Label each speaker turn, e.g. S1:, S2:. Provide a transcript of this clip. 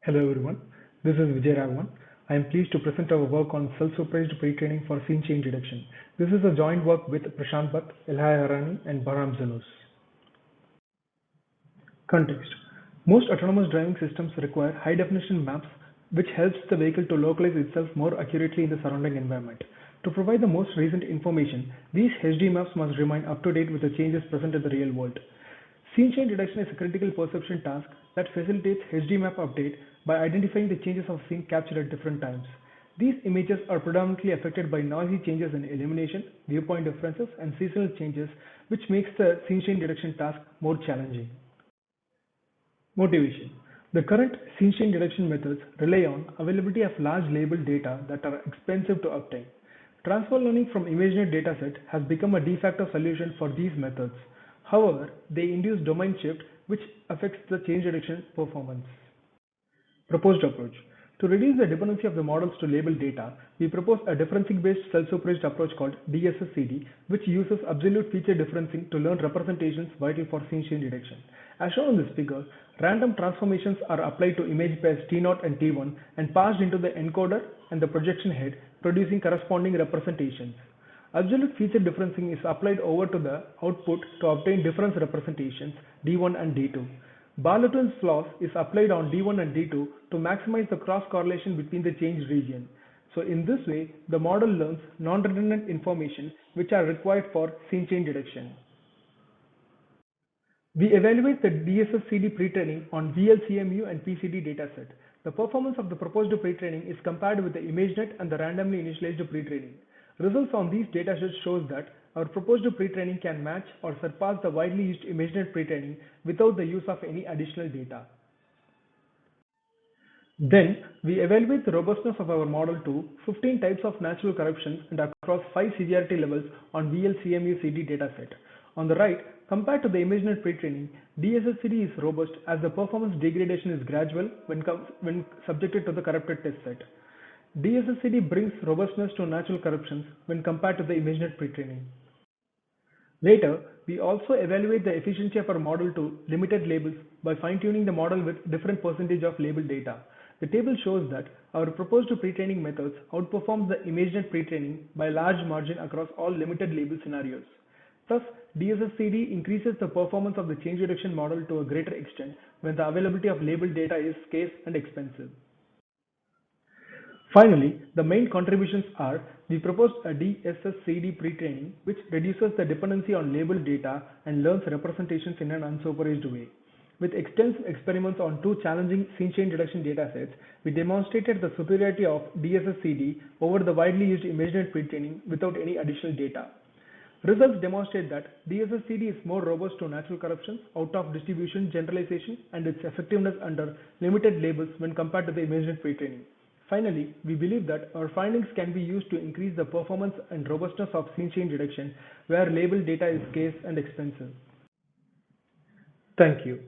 S1: Hello everyone, this is Vijay Raghavan. I am pleased to present our work on self-supervised pre-training for scene change detection. This is a joint work with Prashant Bhatt, Elhai Harani, and Bahram Zanus. Context: most autonomous driving systems require high-definition maps which helps the vehicle to localize itself more accurately in the surrounding environment. To provide the most recent information, these HD maps must remain up to date with the changes present in the real world. Scene change detection is a critical perception task that facilitates HD map update by identifying the changes of scene captured at different times. These images are predominantly affected by noisy changes in illumination, viewpoint differences, and seasonal changes, which makes the scene change detection task more challenging. Motivation: the current scene change detection methods rely on availability of large labeled data that are expensive to obtain. Transfer learning from ImageNet dataset has become a de facto solution for these methods. However, they induce domain shift, which affects the change detection performance. Proposed approach: to reduce the dependency of the models to label data, we propose a differencing-based self-supervised approach called DSSCD, which uses absolute feature differencing to learn representations vital for scene change detection. As shown in this figure, random transformations are applied to image pairs T0 and T1 and passed into the encoder and the projection head, producing corresponding representations. Absolute feature differencing is applied over to the output to obtain difference representations D1 and D2. Barlow-Twins loss is applied on D1 and D2 to maximize the cross correlation between the changed region. So in this way, the model learns non-redundant information which are required for scene change detection. We evaluate the DSSCD pre-training on VLCMU and PCD dataset. The performance of the proposed pre-training is compared with the ImageNet and the randomly initialized pre-training. Results on these datasets shows that our proposed pre-training can match or surpass the widely used ImageNet pre-training without the use of any additional data. Then, we evaluate the robustness of our model to 15 types of natural corruptions and across 5 severity levels on VLCMU-CD dataset. On the right, compared to the ImageNet pre-training, DSSCD is robust as the performance degradation is gradual when subjected to the corrupted test set. DSSCD brings robustness to natural corruptions when compared to the ImageNet pre-training. Later, we also evaluate the efficiency of our model to limited labels by fine-tuning the model with different percentage of labeled data. The table shows that our proposed pre-training methods outperforms the ImageNet pre-training by a large margin across all limited label scenarios. Thus, DSSCD increases the performance of the change detection model to a greater extent when the availability of labeled data is scarce and expensive. Finally, the main contributions are: we proposed a DSSCD pre-training which reduces the dependency on labeled data and learns representations in an unsupervised way. With extensive experiments on two challenging scene change detection datasets, we demonstrated the superiority of DSSCD over the widely used ImageNet pre-training without any additional data. Results demonstrate that DSSCD is more robust to natural corruptions, out-of distribution generalization, and its effectiveness under limited labels when compared to the ImageNet pre-training. Finally, we believe that our findings can be used to increase the performance and robustness of scene change detection where labeled data is scarce and expensive. Thank you.